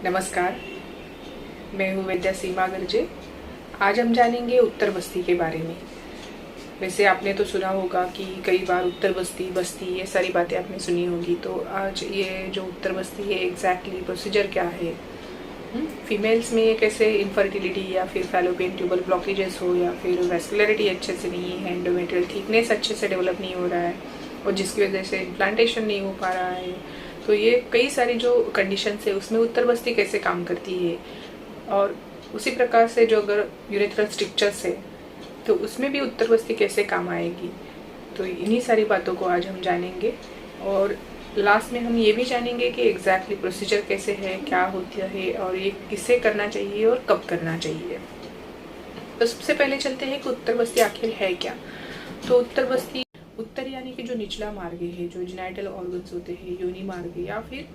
नमस्कार, मैं हूँ वैद्या सीमा गर्जे। आज हम जानेंगे उत्तर बस्ती के बारे में। वैसे आपने तो सुना होगा कि कई बार उत्तर बस्ती, बस्ती ये सारी बातें आपने सुनी होगी। तो आज ये जो उत्तर बस्ती है एग्जैक्टली प्रोसीजर क्या है, फीमेल्स में कैसे इनफर्टिलिटी या फिर फैलोपियन ट्यूबल ब्लॉकेजेस हो या फिर वैस्कुलरिटी अच्छे से नहीं है, एंडोमेट्रियल थिकनेस अच्छे से डेवलप नहीं हो रहा है और जिसकी वजह से इम्प्लांटेशन नहीं हो पा रहा है। तो ये कई सारी जो कंडीशंस है उसमें उत्तर बस्ती कैसे काम करती है। और उसी प्रकार से जो अगर यूरेथ्रल स्ट्रिक्चर्स है तो उसमें भी उत्तर बस्ती कैसे काम आएगी। तो इन्हीं सारी बातों को आज हम जानेंगे और लास्ट में हम ये भी जानेंगे कि एग्जैक्टली प्रोसीजर कैसे है, क्या होता है और ये किससे करना चाहिए और कब करना चाहिए। तो सबसे पहले चलते हैं कि उत्तर बस्ती आखिर है क्या। तो उत्तर बस्ती, उत्तर यानी कि जो निचला मार्ग है, जो जेनाइटल ऑर्गन्स होते हैं, योनि मार्ग या फिर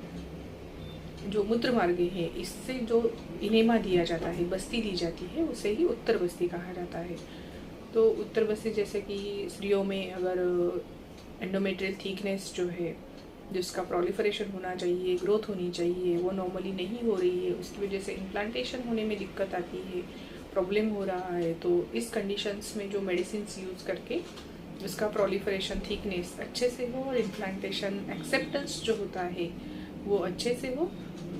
जो मूत्र मार्ग है, इससे जो इनेमा दिया जाता है, बस्ती दी जाती है, उसे ही उत्तर बस्ती कहा जाता है। तो उत्तर बस्ती जैसे कि स्त्रियों में अगर एंडोमेट्रियल थिकनेस जो है, जिसका प्रोलिफरेशन होना चाहिए, ग्रोथ होनी चाहिए, वो नॉर्मली नहीं हो रही है, उसकी वजह से इम्प्लांटेशन होने में दिक्कत आती है, प्रॉब्लम हो रहा है, तो इस कंडीशंस में जो मेडिसिन यूज़ करके उसका प्रोलिफरेशन थिकनेस अच्छे से हो और इम्प्लांटेशन एक्सेप्टेंस जो होता है वो अच्छे से हो,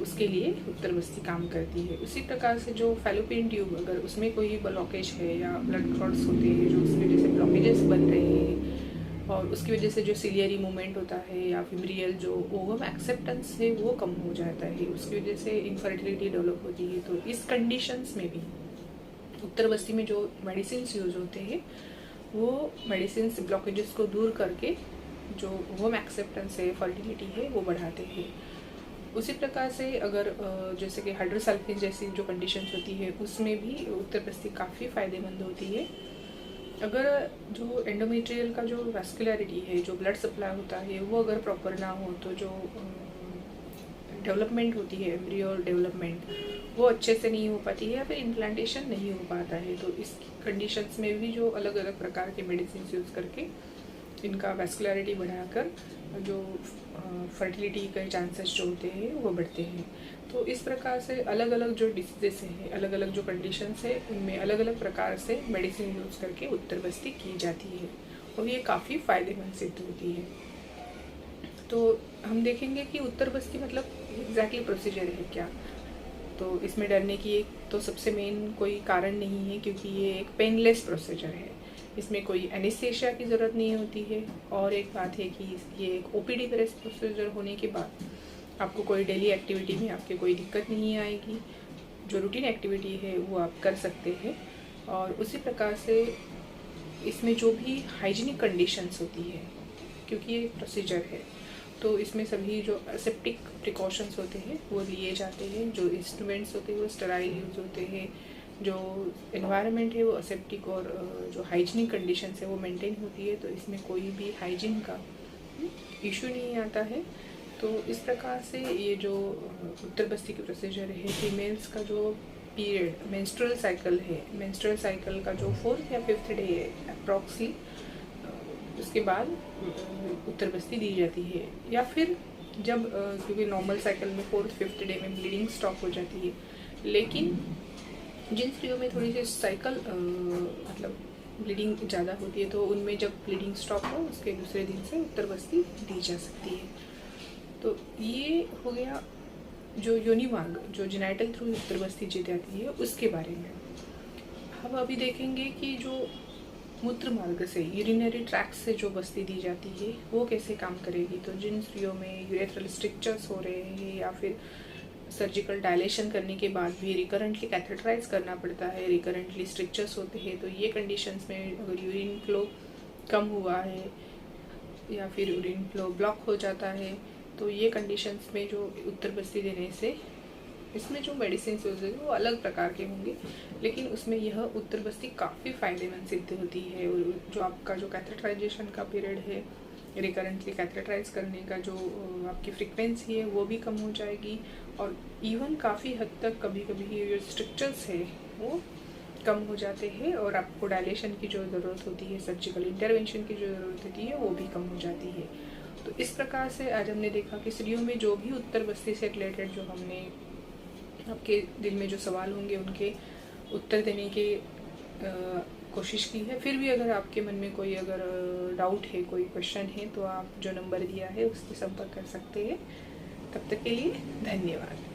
उसके लिए उत्तर बस्ती काम करती है। उसी प्रकार से जो फैलोपियन ट्यूब, अगर उसमें कोई ब्लॉकेज है या ब्लड क्लॉट्स होते हैं जो उसकी वजह से ब्लॉकेजेस बन रहे हैं और उसकी वजह से जो सिलियरी मूवमेंट होता है या फिब्रियल जो ओवम एक्सेप्टेंस है वो कम हो जाता है, उसकी वजह से इनफर्टिलिटी डेवलप होती है। तो इस कंडीशंस में भी उत्तर बस्ती में जो मेडिसिन यूज होते हैं वो मेडिसिन ब्लॉकेजेस को दूर करके जो होम एक्सेप्टेंस है, फर्टिलिटी है, वो बढ़ाते हैं। उसी प्रकार से अगर जैसे कि हाइड्रोसल्फिन जैसी जो कंडीशंस होती है उसमें भी उत्तर बस्ती काफ़ी फ़ायदेमंद होती है। अगर जो एंडोमेट्रियल का जो वैस्कुलरिटी है, जो ब्लड सप्लाई होता है, वो अगर प्रॉपर ना हो तो जो डेवलपमेंट होती है, एम्ब्रियो डेवलपमेंट, वो अच्छे से नहीं हो पाती है या फिर इम्प्लांटेशन नहीं हो पाता है। तो इस कंडीशंस में भी जो अलग अलग प्रकार के मेडिसिन यूज़ करके इनका वैस्कुलरिटी बढ़ाकर जो फर्टिलिटी के चांसेस जो होते हैं वो बढ़ते हैं। तो इस प्रकार से अलग अलग जो डिसीजेस हैं, अलग अलग जो कंडीशंस है, उनमें अलग अलग प्रकार से मेडिसिन यूज़ करके उत्तर बस्ती की जाती है और ये काफ़ी फ़ायदेमंद सिद्ध होती है। तो हम देखेंगे कि उत्तर बस्ती मतलब एग्जैक्टली प्रोसीजर है क्या। तो इसमें डरने की एक तो सबसे मेन कोई कारण नहीं है, क्योंकि ये एक पेनलेस प्रोसीजर है, इसमें कोई एनेस्थेशिया की ज़रूरत नहीं होती है। और एक बात है कि ये एक ओपीडी बेस्ड प्रोसीजर होने के बाद आपको कोई डेली एक्टिविटी में आपके कोई दिक्कत नहीं आएगी, जो रूटीन एक्टिविटी है वो आप कर सकते हैं। और उसी प्रकार से इसमें जो भी हाइजीनिक कंडीशंस होती है, क्योंकि ये प्रोसीजर है तो इसमें सभी जो एसेप्टिक प्रिकॉशंस होते हैं वो लिए जाते हैं, जो इंस्ट्रूमेंट्स होते हैं वो स्टेराइल यूज़ होते हैं, जो एनवायरनमेंट है वो असेप्टिक और जो हाइजीनिक कंडीशंस है वो मेंटेन होती है। तो इसमें कोई भी हाइजीन का इशू नहीं आता है। तो इस प्रकार से ये जो उत्तर बस्ती की प्रोसीजर है, फीमेल्स का जो पीरियड मेंस्ट्रुअल साइकिल है, मेंस्ट्रुअल साइकिल का जो 4th या 5th डे है अप्रॉक्सली, उसके बाद उत्तर बस्ती दी जाती है। या फिर जब क्योंकि नॉर्मल साइकिल में 4th 5th डे में ब्लीडिंग स्टॉप हो जाती है, लेकिन जिन स्त्रियों में थोड़ी सी साइकिल मतलब ब्लीडिंग ज़्यादा होती है तो उनमें जब ब्लीडिंग स्टॉप हो उसके दूसरे दिन से उत्तर बस्ती दी जा सकती है। तो ये हो गया जो योनि मार्ग, जो जेनाइटल थ्रू उत्तर बस्ती दी जाती है, उसके बारे में। हम अभी देखेंगे कि जो मूत्र मार्ग से, यूरिनरी ट्रैक्ट से जो बस्ती दी जाती है वो कैसे काम करेगी। तो जिन स्त्रियों में यूरेथ्रल स्ट्रिक्चर्स हो रहे हैं या फिर सर्जिकल डायलेशन करने के बाद भी रिकरेंटली कैथेटराइज करना पड़ता है, रिकरेंटली स्ट्रिक्चर्स होते हैं, तो ये कंडीशंस में अगर यूरिन फ्लो कम हुआ है या फिर यूरिन फ्लो ब्लॉक हो जाता है, तो ये कंडीशंस में जो उत्तर बस्ती देने से इसमें जो मेडिसिन यूज होंगे वो अलग प्रकार के होंगे, लेकिन उसमें यह उत्तर बस्ती काफ़ी फ़ायदेमंद सिद्ध होती है। और जो आपका जो कैथेटराइजेशन का पीरियड है, रिकरेंटली कैथेटराइज करने का जो आपकी फ्रिक्वेंसी है वो भी कम हो जाएगी और इवन काफ़ी हद तक कभी कभी जो स्ट्रक्चर्स है वो कम हो जाते हैं और आपको डायलेशन की जो ज़रूरत होती है, सर्जिकल इंटरवेंशन की जो ज़रूरत होती है वो भी कम हो जाती है। तो इस प्रकार से आज हमने देखा कि स्त्रियों में जो भी उत्तर बस्ती से रिलेटेड जो हमने आपके दिल में जो सवाल होंगे उनके उत्तर देने की कोशिश की है। फिर भी अगर आपके मन में कोई अगर डाउट है, कोई क्वेश्चन है, तो आप जो नंबर दिया है उस पर संपर्क कर सकते हैं। तब तक के लिए धन्यवाद।